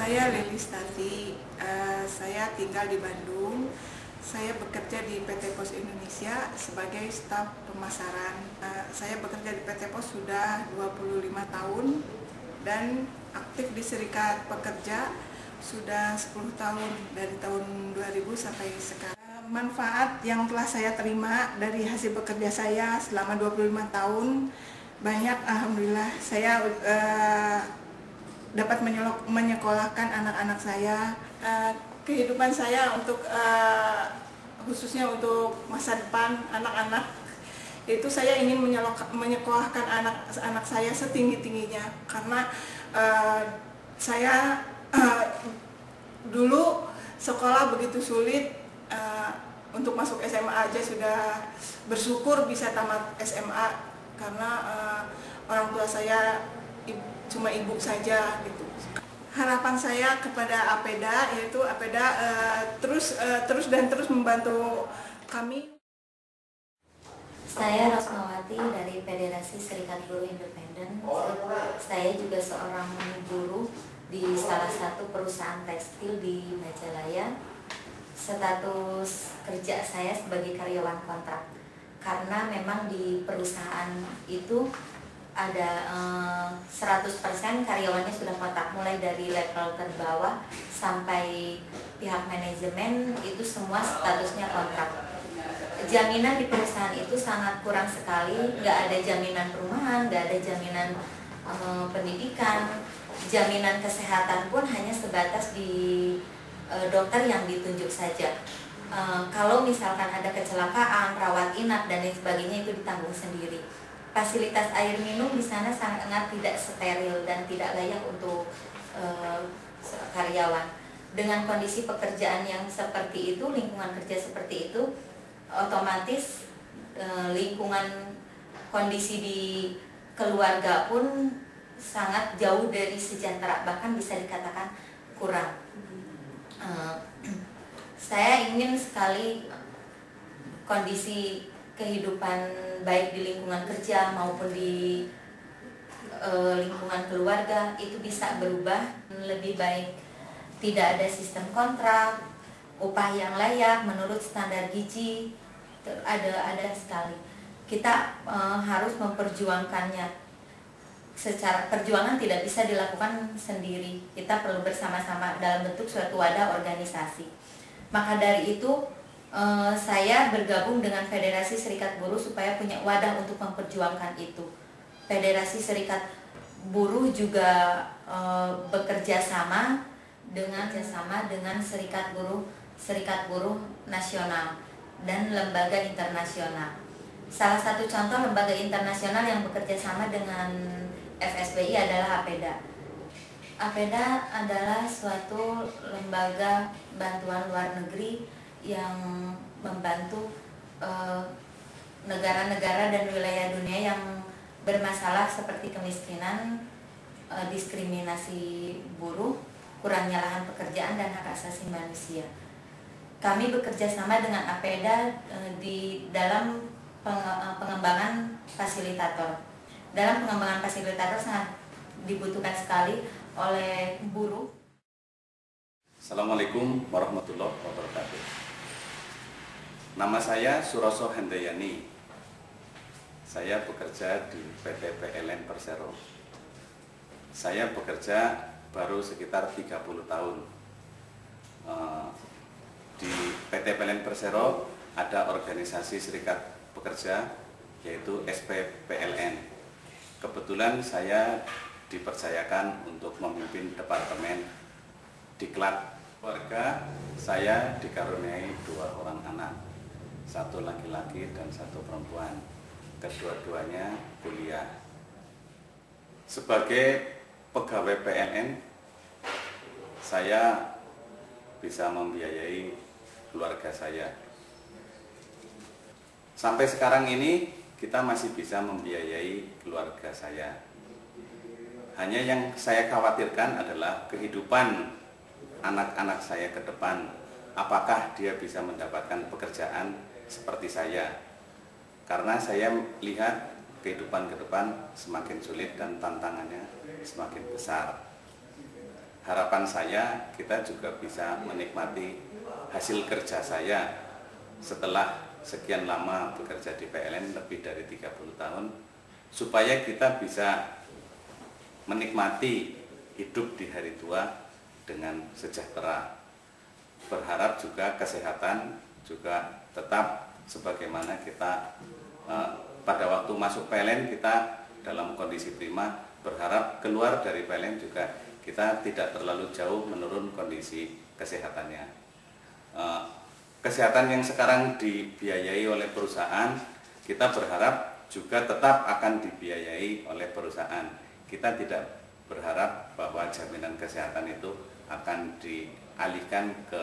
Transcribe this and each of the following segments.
Saya Lilis Tati, saya tinggal di Bandung. Saya bekerja di PT Pos Indonesia sebagai staf pemasaran. Saya bekerja di PT Pos sudah 25 tahun dan aktif di Serikat Pekerja sudah 10 tahun, dari tahun 2000 sampai sekarang. Manfaat yang telah saya terima dari hasil bekerja saya selama 25 tahun banyak, alhamdulillah. Saya dapat menyekolahkan anak-anak saya. Kehidupan saya untuk khususnya untuk masa depan anak-anak itu saya ingin menyekolahkan anak-anak saya setinggi-tingginya, karena saya dulu sekolah begitu sulit, untuk masuk SMA aja sudah bersyukur bisa tamat SMA karena orang tua saya cuma ibu saja gitu. Harapan saya kepada APEDA yaitu APEDA terus membantu kami. Saya Rosmawati dari Federasi Serikat Buruh Independen. Saya juga seorang buruh di salah satu perusahaan tekstil di Majalaya. Status kerja saya sebagai karyawan kontrak, karena memang di perusahaan itu ada 100% karyawannya sudah kontrak, mulai dari level terbawah sampai pihak manajemen itu semua statusnya kontrak. Jaminan di perusahaan itu sangat kurang sekali, nggak ada jaminan perumahan, nggak ada jaminan pendidikan, jaminan kesehatan pun hanya sebatas di dokter yang ditunjuk saja. Kalau misalkan ada kecelakaan, rawat inap dan lain sebagainya itu ditanggung sendiri. Fasilitas air minum di sana sangat tidak steril dan tidak layak untuk karyawan. Dengan kondisi pekerjaan yang seperti itu, lingkungan kerja seperti itu, otomatis lingkungan kondisi di keluarga pun sangat jauh dari sejahtera, bahkan bisa dikatakan kurang. Saya ingin sekali kondisi kehidupan baik di lingkungan kerja maupun di lingkungan keluarga itu bisa berubah lebih baik. Tidak ada sistem kontrak, upah yang layak menurut standar gizi, ada sekali. Kita harus memperjuangkannya. Secara perjuangan tidak bisa dilakukan sendiri, kita perlu bersama-sama dalam bentuk suatu wadah organisasi. Maka dari itu saya bergabung dengan Federasi Serikat Buruh supaya punya wadah untuk memperjuangkan itu. Federasi Serikat Buruh juga bekerja sama dengan Serikat Buruh Nasional dan lembaga internasional. Salah satu contoh lembaga internasional yang bekerja sama dengan FSBI adalah APEDA. APEDA adalah suatu lembaga bantuan luar negeri yang membantu negara-negara dan wilayah dunia yang bermasalah seperti kemiskinan, diskriminasi buruh, kurangnya lahan pekerjaan dan hak asasi manusia. Kami bekerja sama dengan APEDA di dalam pengembangan fasilitator. Dalam pengembangan fasilitator sangat dibutuhkan sekali oleh buruh. Assalamualaikum warahmatullahi wabarakatuh. Nama saya Suroso Hendayani. Saya bekerja di PT PLN Persero. Saya bekerja baru sekitar 30 tahun. Di PT PLN Persero ada organisasi serikat pekerja yaitu SPPLN. Kebetulan saya dipercayakan untuk memimpin departemen diklat. Keluarga saya dikaruniai 2 orang anak, 1 laki-laki dan 1 perempuan. Kedua-duanya kuliah. Sebagai pegawai PLN, saya bisa membiayai keluarga saya. Sampai sekarang ini kita masih bisa membiayai keluarga saya. Hanya yang saya khawatirkan adalah kehidupan anak-anak saya ke depan. Apakah dia bisa mendapatkan pekerjaan seperti saya? Karena saya lihat kehidupan ke depan semakin sulit dan tantangannya semakin besar. harapan saya kita juga bisa menikmati hasil kerja saya setelah sekian lama bekerja di PLN lebih dari 30 tahun, supaya kita bisa menikmati hidup di hari tua dengan sejahtera. Berharap juga kesehatan juga tetap sebagaimana kita pada waktu masuk PLN kita dalam kondisi prima. Berharap keluar dari PLN juga kita tidak terlalu jauh menurun kondisi kesehatannya. Kesehatan yang sekarang dibiayai oleh perusahaan, kita berharap juga tetap akan dibiayai oleh perusahaan. Kita tidak berharap bahwa jaminan kesehatan itu akan dialihkan ke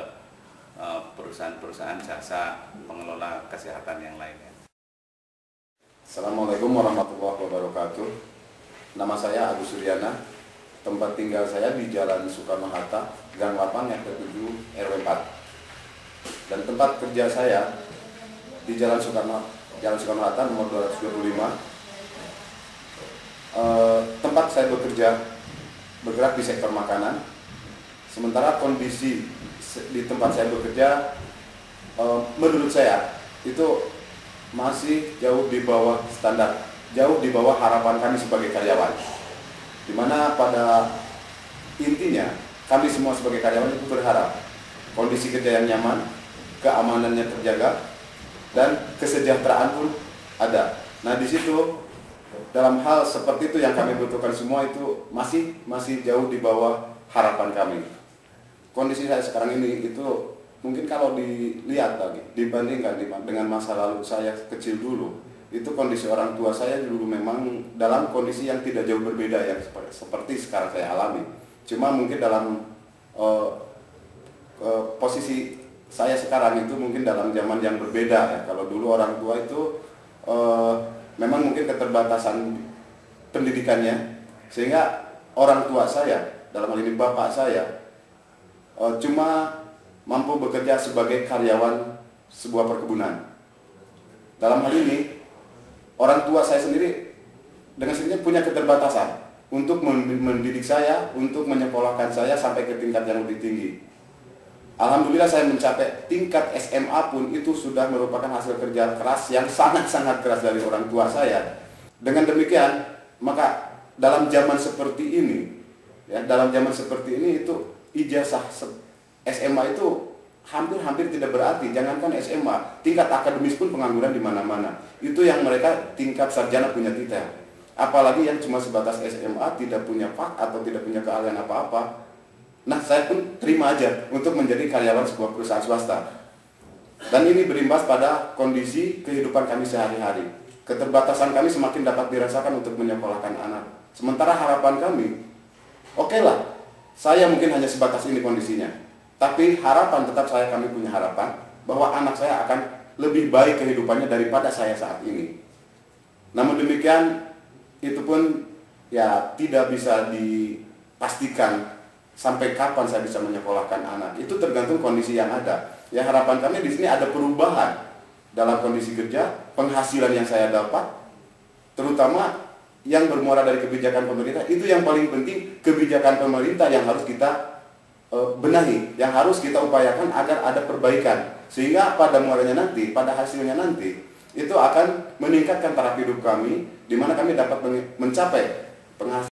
perusahaan-perusahaan jasa pengelola kesehatan yang lainnya. Assalamualaikum warahmatullahi wabarakatuh. Nama saya Agus Suryana. Tempat tinggal saya di Jalan Soekarno-Hatta, Gang 8 RT7 RW 4. Dan tempat kerja saya di Jalan Soekarno-Hatta nomor 225. Tempat saya bergerak di sektor makanan. Sementara kondisi di tempat saya bekerja menurut saya itu masih jauh di bawah standar, jauh di bawah harapan kami sebagai karyawan. Dimana pada intinya kami semua sebagai karyawan itu berharap kondisi kerja yang nyaman, keamanannya terjaga, dan kesejahteraan pun ada. Nah di situ dalam hal seperti itu yang kami butuhkan semua itu masih jauh di bawah harapan kami. Kondisi saya sekarang ini itu mungkin kalau dilihat lagi, dibandingkan dengan masa lalu saya kecil dulu, itu kondisi orang tua saya dulu memang dalam kondisi yang tidak jauh berbeda yang seperti sekarang saya alami. Cuma mungkin dalam posisi saya sekarang itu mungkin dalam zaman yang berbeda ya. Kalau dulu orang tua itu memang mungkin keterbatasan pendidikannya, sehingga orang tua saya, dalam hal ini bapak saya, cuma mampu bekerja sebagai karyawan sebuah perkebunan. Dalam hal ini, orang tua saya sendiri dengan sendirinya punya keterbatasan untuk mendidik saya, untuk menyekolahkan saya sampai ke tingkat yang lebih tinggi. Alhamdulillah saya mencapai tingkat SMA pun itu sudah merupakan hasil kerja keras yang sangat-sangat keras dari orang tua saya. Dengan demikian, maka dalam zaman seperti ini, ya, itu ijazah SMA itu hampir tidak berarti. Jangankan SMA, tingkat akademis pun pengangguran di mana-mana. Itu yang mereka tingkat sarjana punya titel. Apalagi yang cuma sebatas SMA, tidak punya pak atau tidak punya keahlian apa-apa. Nah, saya pun terima aja untuk menjadi karyawan sebuah perusahaan swasta. Dan ini berimbas pada kondisi kehidupan kami sehari-hari. Keterbatasan kami semakin dapat dirasakan untuk menyekolahkan anak. Sementara harapan kami, oke lah, saya mungkin hanya sebatas ini kondisinya. Tapi harapan tetap kami punya harapan bahwa anak saya akan lebih baik kehidupannya daripada saya saat ini. Namun demikian, itu pun ya tidak bisa dipastikan sampai kapan saya bisa menyekolahkan anak. Itu tergantung kondisi yang ada. Ya harapan kami di sini ada perubahan dalam kondisi kerja, penghasilan yang saya dapat, terutama yang bermuara dari kebijakan pemerintah. Itu yang paling penting, kebijakan pemerintah yang harus kita benahi, yang harus kita upayakan agar ada perbaikan. Sehingga pada muaranya nanti, pada hasilnya nanti, itu akan meningkatkan taraf hidup kami, di mana kami dapat mencapai